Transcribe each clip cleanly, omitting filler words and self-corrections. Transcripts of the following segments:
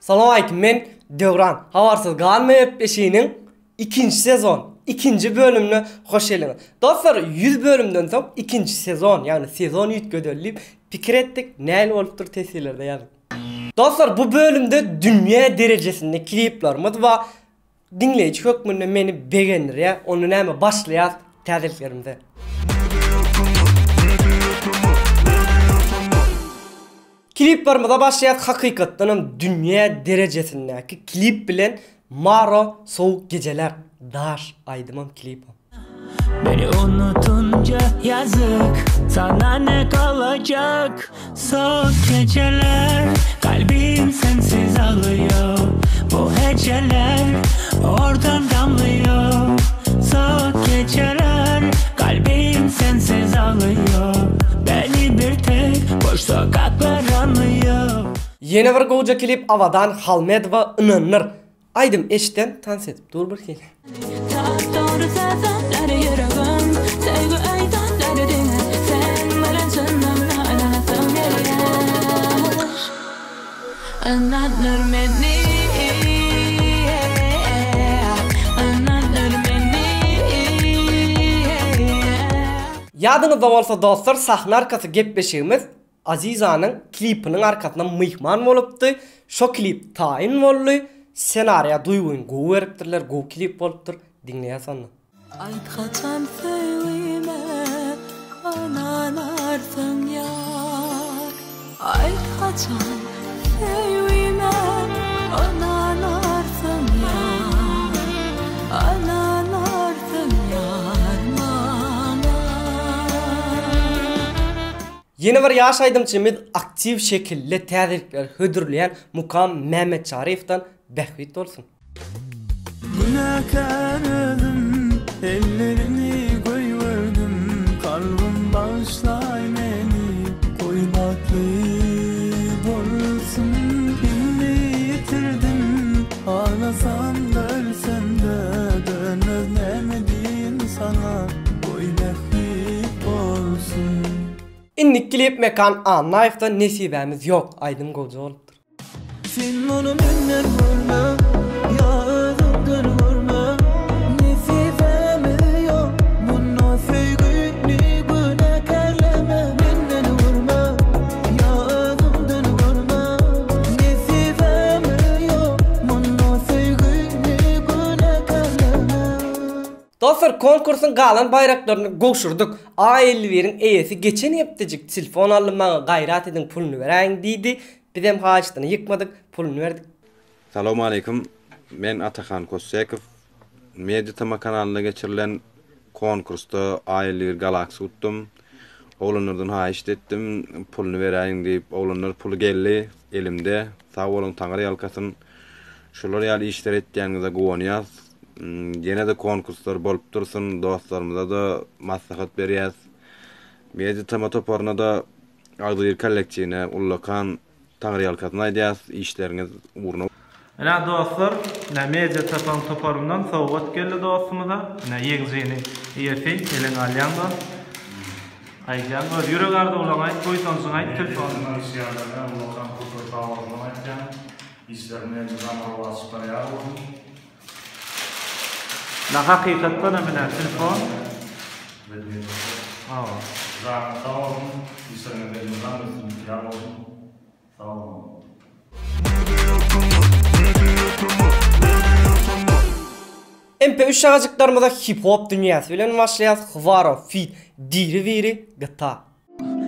Salam aleyküm, men Devran. Havarsız galmayıp beşiğinin 2. sezon, 2. bölümüne hoş geldiniz. Dostlar, 100 bölümden soň 2. sezon, yani sezon ýetgedellip pikir etdik. Näle bolupdyr tesirlerde ýazyp. Dostlar, bu bölümde dünya derejesinde kliplerimiz we dinleyici hökmünde meni beğenir ya. Onu näme başlaýar täzeliklerimde. Kliplerimize başlaýar hakykatdan dünya derejesindäki klip bilen Maro Soğuk Geceler Dar aydymam klip. Beni unutunca yazık, sana ne kalacak? Soğuk geceler, kalbim sensiz ağlıyor. Bu heceler oradan damlıyor. Soğuk geceler, kalbim sensiz ağlıyor. Beni bir tek boş sokaklar anlıyor. Yeni bir goja klip avadan Halmed ve ınanır. Aydım eşten tans edip dur bir kere. Yadınızda bolsa dostlar, sahna arkası gepleşigimiz Aziza'nın klipinin arkasından mihman bolupdy. Şo klip tayin boldy. Senarya duyguyn gowy beripdirler, gowy klip bolupdyr. Dinleýäsany. Aytgaçan söýleme, ananarsın ýar. Aytgaçan söýleme, ananarsın ýar. Ananarsın ýar mana. Yeni bir ýaş aýdymçymyz aktiv şekilde täzelikler hödürleýän Mukam Mehmet Şarif'den behbit olsun. Günahkar özüm, ellerini koyverdüm, kalbim bağışlay beni, koymaklı olsun. Beni yitirdim, ağlasam da ölsem de, dönmez nemedin sana, koy behbit olsun. İnnik klip mekan anlayıfda nesibemiz yok, aydın goca olupdur. Sen onu minnet vurma, ya özümden vurma. Nesibemi yok, bunu sevgini günekerleme. Minnet vurma, ya özümden vurma. Nesibemi yok, bunu sevgini günekerleme. Dostlar, konkursun galan bayraklarını goşurduk. A51'in eýesi geçen ýepdejik telefon almaga gayrat edin, pulunu beräň diýdi. Biz hem haçytyny yıkmadık, pulunu verdik. Salamu aleyküm. Men Atakan Kossekow. Meditama kanalına geçirilen konkursta A51 Galaxy utdum. Oğlanlardan haýyş etdim, pulunu beräň diýip, oğlanlar pulu geldi elimde. Sağ bolun taňary ýalkasyn. Şolar ýaly işler etýäňize gowanyýas. Yine de konkurslar bolup dursun, dostlarımıza da maslahat berýäs. Meditama toparına da Agdyr kollektiwine ullakan taňry ýalkasyna aýdýas, işleriňiz uğruna. Ana dostlar, Media toparından sowgat geldi dostumyza. Ana ýeňjeni ýefi elen alýanda. Aýdan bir ýürek ardy bolan aýt, goýsansyň aýt telefonuna işlerlerine ullakan toparlarına aýtjan. İşlerine zamanla wasyplar ýaly. Na hakykatda näme telefon? Sağ olun. İşlerine ýaly. Sağ olun. MP3 şagajyklarymyza hip hop dünýäsi bilen başlaýar. Hvaro feat Diri Viri Gata.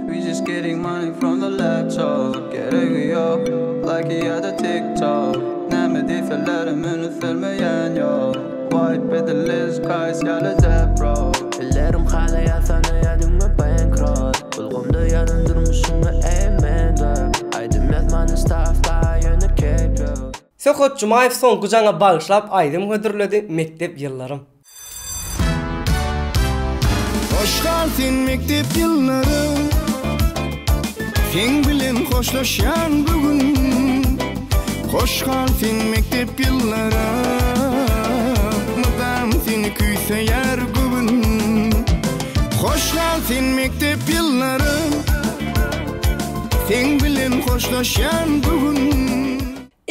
We just getting money from the laptop. Gerek yok, like ya TikTok. Näme diýselerem ünsürmeýän ýok. White bedeliz kays ýaly depro. Ellerim hala ýasana ýadyma bankroll. Bulgumda ýadym durmuşymy eýmende. Aydym ýazmany stafla ýöner kepyo. Söhbet Jumayev soňky jaňa bagyşlap aýdym hödürledi mektep ýyllarym. Hoş geldin mektep yıllarım. Sen bilen hoşlaşan bugün. Hoş geldin mektep yıllarım. Mudam seni küýseýär bugün. Hoş geldin mektep yıllarım. Sen bilen hoşlaşan bugün.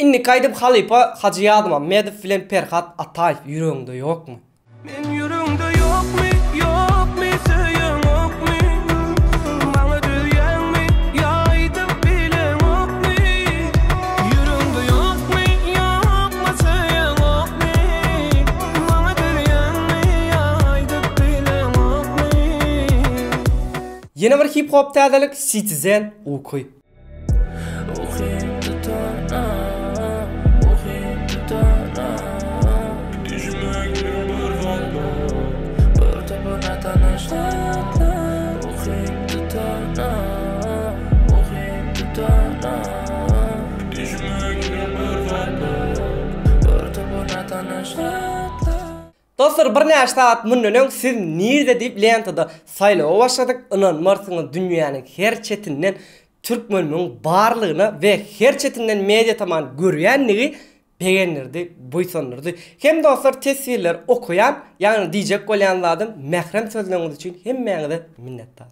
inni kaydıp Halipa Hacı Yadıma Medip filan Perhat Atayev yüreğinde yok mu? Men yüreğimde yok mu? Yok mu? Söyün yok mu? Bana düyen mi? Yaydıp bile yok mu? Yüreğimde yok mu? Yok mu? Söyün yok mu? Bana düyen mi? Yaydıp bile yok mu? Yeni bir hip hop täzelik Citizen Ukuy. Dostlar bir näçe saat mundan siz nirde diýip lentada saýlawa başladyk. Inanmarsyňyz dünýäniň her çetinden türkmenimiň barlygyna we her çetinden media taman görýänligi begenlerdi, boýsanlardy. Hem dostlar tesirler okuyan, ýani diýjek bolýanlardan mährem sözleriniz üçin hemmeňize minnettar.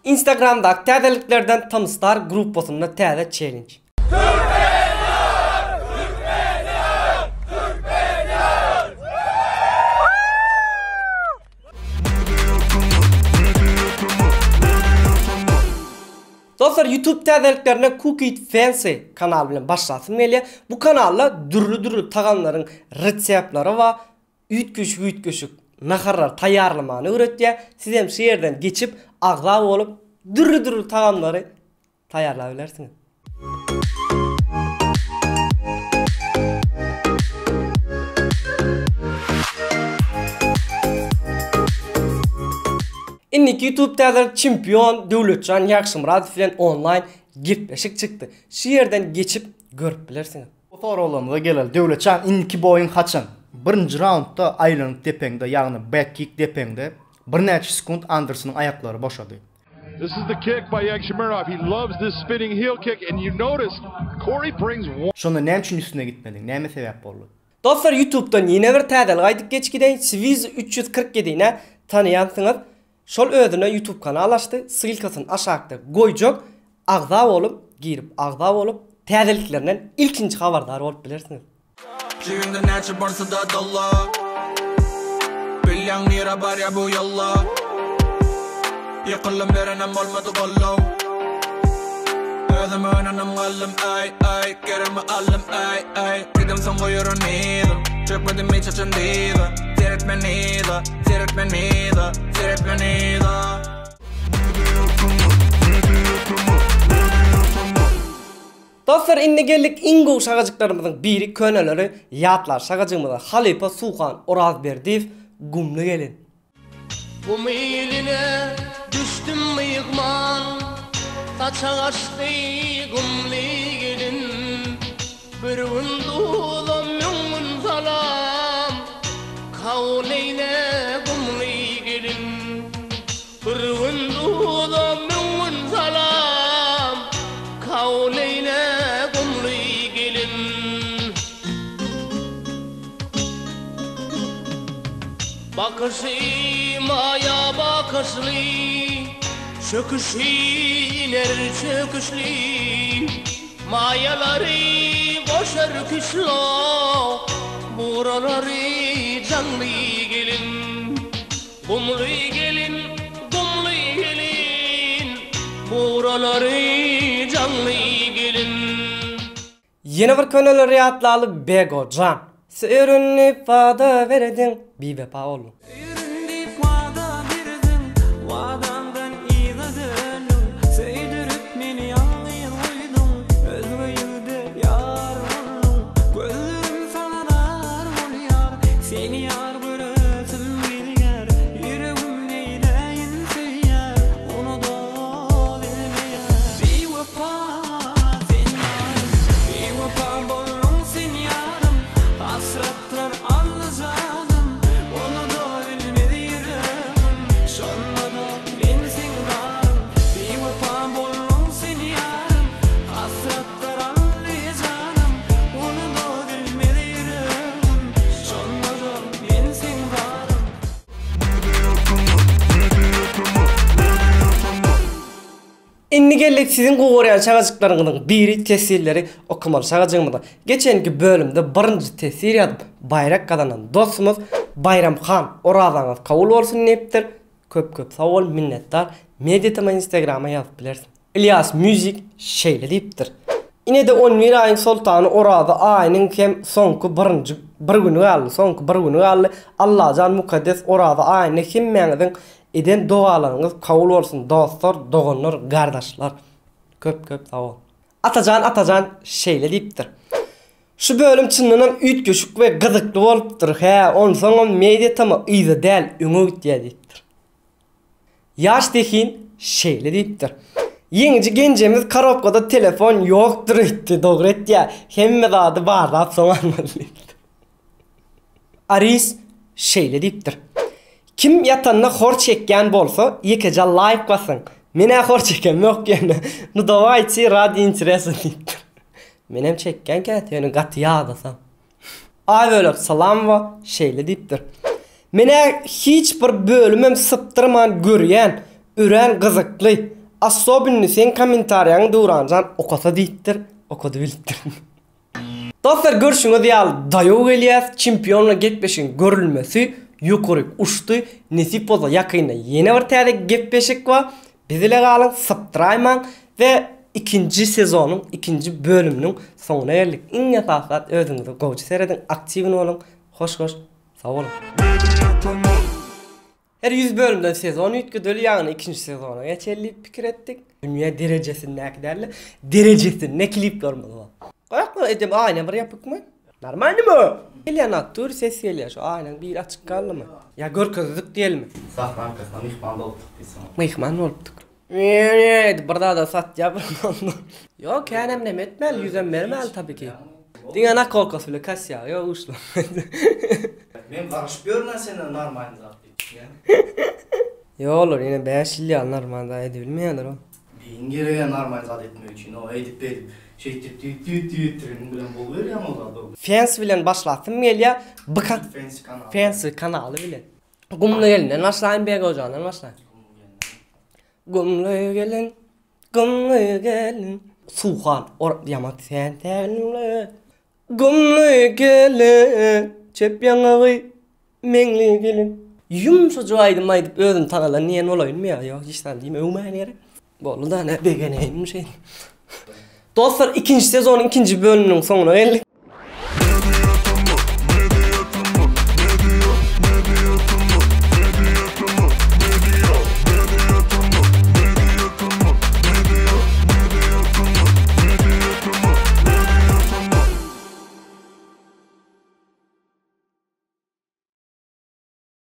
Instagram'da täzeliklerden tanystar gruppasyna täze challenge. Dostlar YouTube täzeliklerine Cookit Fancy kanal bilen başlasın mele. Bu kanalla dürlü taganların reseptleri we üýtgüşük naharlar taýýarlamany öğretýär. Siz hem şu yerden geçip agla bolup dürlü taganlary taýýarlap bilersiňiz. İnniki YouTube täzelik çempion Döwletcan Ýakşymyrazow bilen online gepleşik çykdy. Şu yerden geçip görüp bilersiňiz. Bu soralarymyza gelel. Döwletcan inniki boýun haçan? Birinji raundda aýlanyp depeňde, ýagny back kick depeňde bir näçe sekund Andersonyň aýaklary boşady. This is the kick by Ýakşymyrov. He loves this spinning heel kick, and you notice Corey brings one. Şonda näme üçin üstüne gitmediň? Näme sebäp boldy? Dostlar YouTube'dan ýene bir täzelik aýdyp geçgiden Swiss 347'ne tanıyansınız. Şol özüne YouTube kanal açtı. Sılkasyny aşağıda goýjak. Agza bolup, girip agza bolup täzeliklerinden ilkinji habardar bolup bilersiňiz. Cüğümde näçe barsa da dalla. Bilýän nere bar ya bu yolla. Ýakylym berenem bolmady gollaw. Özüm önenim gallym ay ay. Kerime allym ay ay. Gidim son goýurum neydim. Çökmedim hiç açın deydi. Seyretmeniydi, seyretmeniydi. Dostlar indi geldik ingo şagajyklarymyzyň biri köneleri ýatlar şagajygymyza Halipa Suhan Orazberdiýew Gumly gelin. Gum iline düşdüm mıyıkman Saçaň açdy gumly gelin Bir undulam müňün salam Kawleýne gumly gelin Bir undulam müňün salam Kawleýne gumly gelin Bakışı maya bakışlı Çöküşü iner çöküşlü Mayaları boşar kışla Buraları canlı gelin Gumlu gelin, gumlu gelin Buraları canlı gelin Yeni bir köneleri ýatlaly Bego Can. Sürünip vada verdin bir vefa olun. Üründip vada verdin, vadandan iğdadın. Söydürüp meni yalıya koydun, özgü yüzde yar oldun. Gözlerim sana dar oluyor, seni yar bırakım bilger. Yüreğim neyleyin söyler, onu da bilmeyer. Bir vefa sen yarım, bir vefa bolun sen yarım. Hasretler anlazadım, onu da bilmeyer. Inni geldik sizin goğurayan şagacıklarınızın biri tesirleri okumalı şagacığımda. Geçenki bölümde birinci tesir yazıp bayrak kazanan dostumuz Bayramxan orazanız kabul olsun neptir. Köp sağ ol, minnettar. Medyatama Instagram'a yazıp bilersin. İlyas Müzik şeyle deyiptir. Ine de 11 ayın sultanı orada ayının hem sonku bir günü aldı. Allah can mukaddes orada ayını hem meňiziň eden dualarınız kabul olsun dostlar, dogonlar, kardeşler. Köp sağ ol. Atacan şeyle deyiptir. Şu bölüm çınlanam üt köşük ve gıdıklı bolupdyr. He, on soňam Medyatama iýde däl öňe gitdiýär deyipdir. Yaş dekin şeyle deyipdir. Yeňici gencemiz karapkada telefon yoktur etdi, dogry etdi. Hemme zady barlap soňarmaly. Aris şeyle deyipdir. Kim yatanna hor çekken bolsa yekeja like basın. Mene hor çeken yok yani. Nu davayçı radi interesi deyipdir. Menem çekken käteni gatyya dasam. Ay böyle salam va şeyle deyipdir. Mene hiç bir bölümüm sıptırman görýän, üren gyzykly. Asobinni sen kommentariýaň duranjan okasa deyipdir, okady bilipdir. Dostlar görüşüňiz ýaly daýaw gelýär, çempionla getbeşiň görülmesi ýokury uçdy. Nesip bolsa ýakynda ýene bir täze gepbeşik bar. Bizle galyň, subscribe ve ikinci sezonun ikinci bölümünün sonuna geldik. Iň ýatakat özüňizi gowçy seredin, aktiw bolun. Hoş, sağ olun. Her 100 bölümden sezon ýetgideli ýagny ikinci sezona geçerli pikir etdik. Dünýä derejesinde derli. Derejesinde klip görmeli. Gaýaklar edem aýna bir ýapykmy? Normalmy? Elýän aktor ses gelýär şu aýnaň bir açyk galdymy? Ya görkezlik diýelmi? Sahna arkasına mihman bolupdyk biz. Mihman bolupdyk. Evet, burada da sat ýapyrdy. Ýok, känem nem etmeli, ýüzem bermeli tabii ki. Diňe nakolkas bile kasya, ýok uşlu. Men garaşyp görmän senden normal zat. Ýolur, ýene 5 ýyl ýaly normal zat edebilmeýändir o. Beýin gereken normal zat etmek üçin o edip şeýtip tüýtüýtürin bilen bolýar ýa o. Fans bilen başlasym gelýär. Fans kanaly bilen. Gumly gelinden başlaýyn bege hojadan başlaýyn. Gumly gelin. Suhan ýamak sen täňle. Gumly gelin. Çep ýaňagy meňli gelin. Yumşaca aýdyp özüm tanalan niýe olaýyn ýa? Ýok, işden diýme, öwmäň ýere. Boldy da ne begeneyim şey. Dostlar ikinci sezonun ikinci bölümünün sonuna geldik.